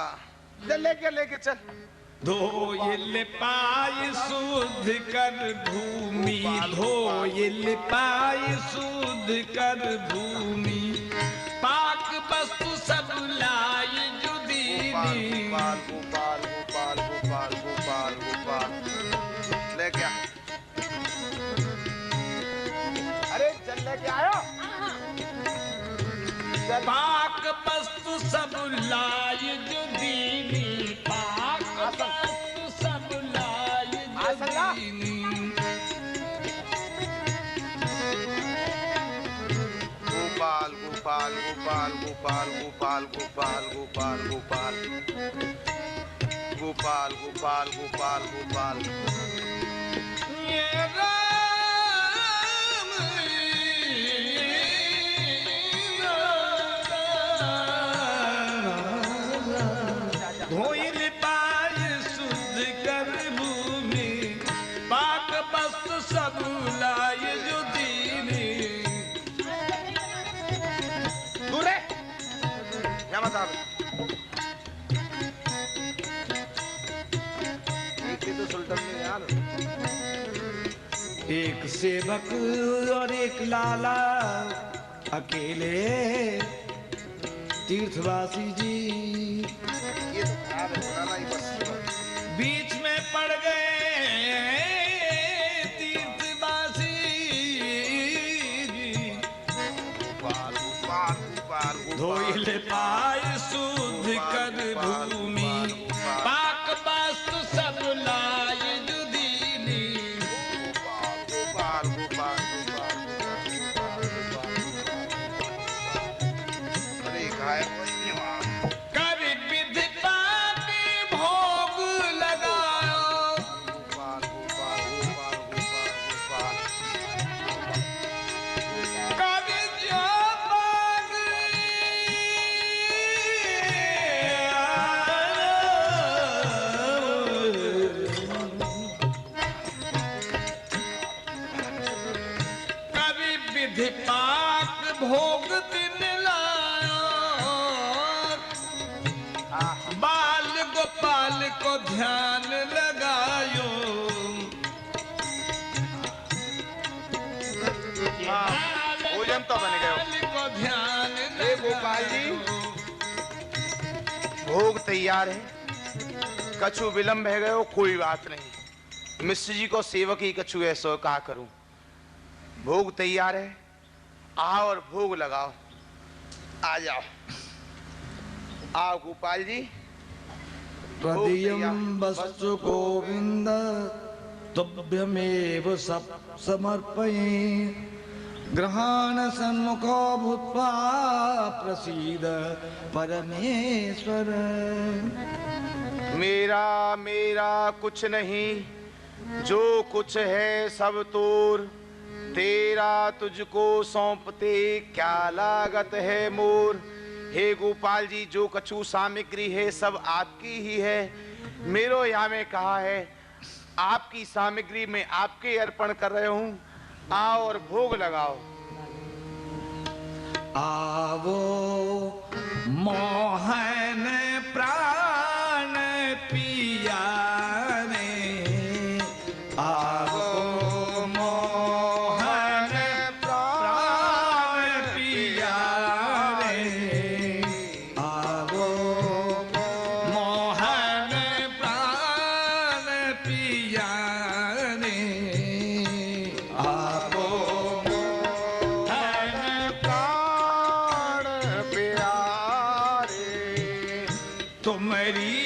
चल लेके चल। धोइल पाय शुद्ध कर भूमि, धोइल पाय शुद्ध कर भूमि, पाक वस्तु सब लाई जुदीनी। गोपाल गोपाल गोपाल गोपाल गोपाल गोपाल लेके आ। अरे चल लेके आयो। पाक वस्तु सब लाई जुदीनी, पाक वस्तु सब लाई जुदीनी। गोपाल गोपाल गोपाल गोपाल गोपाल गोपाल गोपाल गोपाल गोपाल गोपाल गोपाल गोपाल। ये धोइल पाय शुद्ध कर भूमि, पाक वस्तु सब लाई जुदीनी। दूर है, यहाँ मत आ। तो सुल्तान में यार एक सेवक और एक लाला अकेले तीर्थवासी जी ये तो खराब है, बनाना ही बस। बीच में पड़ गए तीर्थवासी जी। गोपाल गोपाल गोपाल गोपाल। धोइल पाय शुद्ध कर भूमि, पाक वस्तु सब लाई जुदीनी। गोपाल गोपाल गोपाल गोपाल। अरे गाय कर विधि पाक भोग लगाओ, गोपाल गोपाल गोपाल गोपाल गोपाल। कर जो पाग कर विधि पाक भोग दिन लायो, बाल गोपाल को ध्यान लगायो। भोजन तो बन गए। बाल को ध्यान ए गोपाल जी, भोग तैयार है, कछु विलंब है गयो कोई बात नहीं। मिश्र जी को सेवक ही कछु ऐसो कहा करूं। भोग तैयार है, आओ और भोग लगाओ। आ जाओ, आओ गोपाल जी। त्वदीयं वस्तु गोविंद तुभ्यमेव समर्पये, ग्रहण सन्मुखो भूत्वा प्रसीद परमेश्वर। मेरा मेरा कुछ नहीं, जो कुछ है सब तोर, तेरा तुझको सौंपते क्या लागत है मोर। हे गोपाल जी, जो कछु सामग्री है सब आपकी ही है। मेरो यहाँ में कहा है, आपकी सामग्री में आपके अर्पण कर रहे हूँ। आओ और भोग लगाओ। आवो मोहन प्राण पिया रे, आवो मोहन प्राण पिया रे, आवो मोहन प्राण पिया रे, आवो तुम्हारी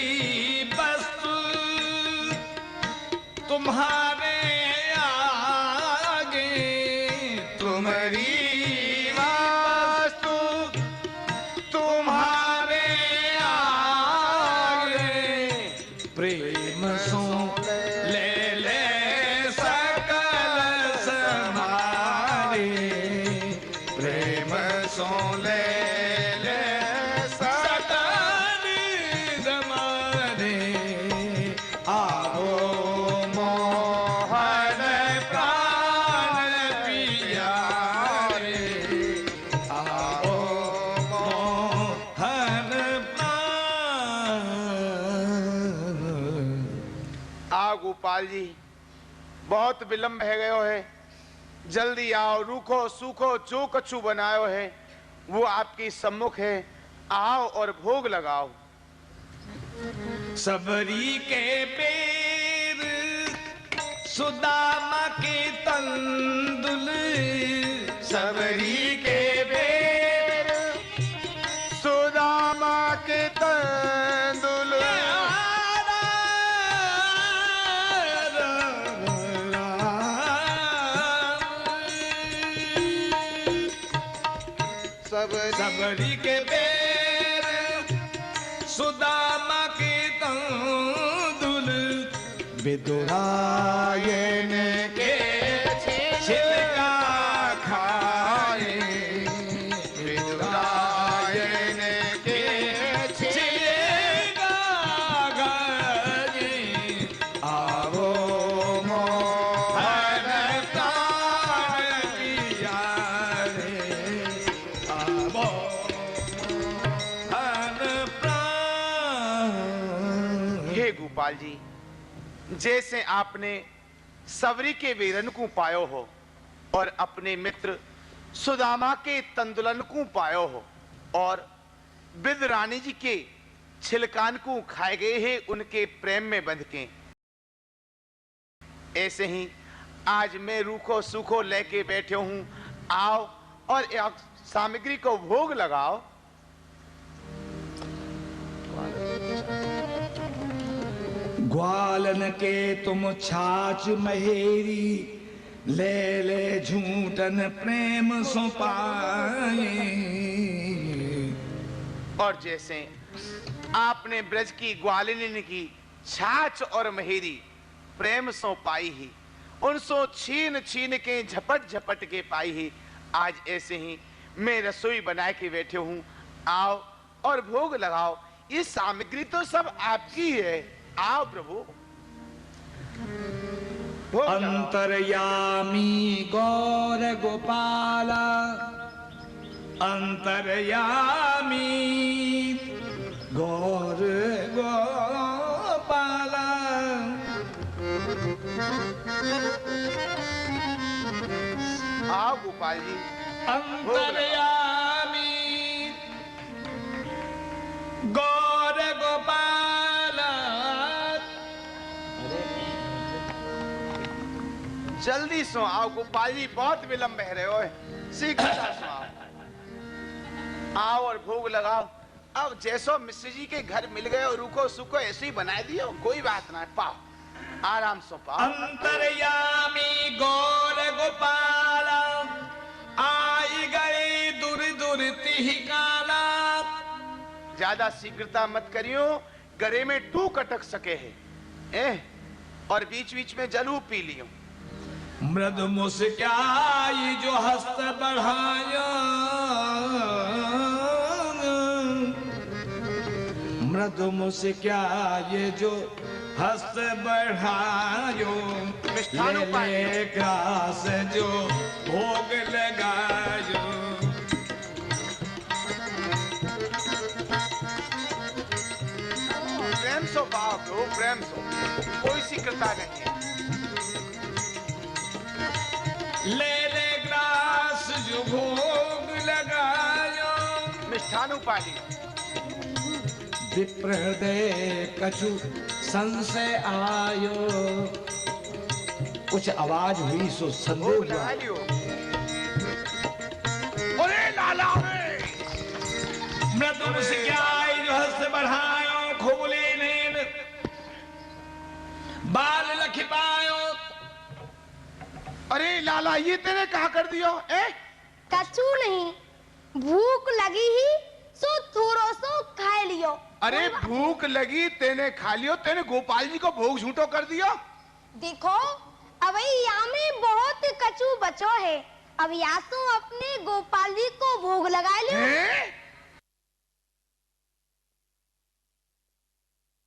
वस्तु तुम्हारे आगे, तुम्हारी वस्तु तुम्हारे आगे, प्रेम सो ले ले सकल समारे, प्रेम सो ले ले सकल समारे। आवो मोहन गोपाल जी, बहुत विलंब है गयो है, जल्दी आओ। रूखो सूखो जो कछु बनायो है वो आपके सम्मुख है, आओ और भोग लगाओ। सबरी के पैर सुदामा के तंदुल, सबरी के पैर सुदामा के तंदुल, सबरी के पैर सुदामा के तंदुल, विदुरायन के छिलका खाए, विदुरायन के छिलका खाए, आवो मोहन प्राण पिया रे, आवो मोहन प्राण। हे गोपाल जी, जैसे आपने सबरी के वीरन को पायो हो और अपने मित्र सुदामा के तंदुलन को पायो हो और बिद रानी जी के छिलकान को खाए गए हैं उनके प्रेम में बंध के, ऐसे ही आज मैं रूखो सूखो लेके बैठे हूं। आओ और सामग्री को भोग लगाओ। ग्वालन के तुम छाछ महेरी, ले ले झूठन प्रेम सो पाए। और जैसे आपने ब्रज की ग्वालिनी की छाछ और महेरी प्रेम सो पाई ही, उनसो छीन छीन के झपट झपट के पाई ही, आज ऐसे ही मैं रसोई बना के बैठे हूं। आओ और भोग लगाओ। ये सामग्री तो सब आपकी है, आओ प्रभु भोग लगाओ। अंतर्यामी गौर गोपाला, अंतर्यामी गौर गोपाला, आओ गोपाल जी। अंतर्यामी गौर गोपाला। जल्दी सो आओ गोपाल जी, बहुत विलंब बह रहे हो, शीघ्र सो आओ। आओ और भोग लगाओ। अब जैसो मिश्र जी के घर मिल गए और रूखो सूखो ऐसे ही बना दियो, कोई बात ना, पाओ आराम से पाओ। अंतर्यामी गौर गोपाला, आई गए दूर दूर तिहकाला। ज्यादा शीघ्रता मत करियो, गले में टूक अटक सके है, और बीच बीच में जलू पी लियो। मृदु मुस्काई जो हस्त बढ़ाया, मृदु मुस्काई जो हस्त बढ़ायो, ले ले ग्रास जो भोग लगायो। प्रेम सो बाप लो, प्रेम सो, कोई शीघ्रता नहीं है। ले ले ग्रास जो भोग लगायो, मिष्ठानु पाली। विप्र हृदय कछु संशय आयो। कुछ आवाज हुई सो संदेह भोग हुआ। लगा लियो। अरे लाला रे, मृदु मुस्काई जो हस्त बढ़ायो, खुबले नैन बाल लख पायो। अरे लाला, ये तेरे कहा कर दियो? कछु नहीं, भूख लगी ही सो थोड़ो सो खा लियो। अरे भूख लगी तेने खा लियो, तेने गोपाल जी को भोग झूठो कर दियो। देखो अब यहाँ में बहुत कछु बचो है, अब या तो अपने गोपाल जी को भोग लगा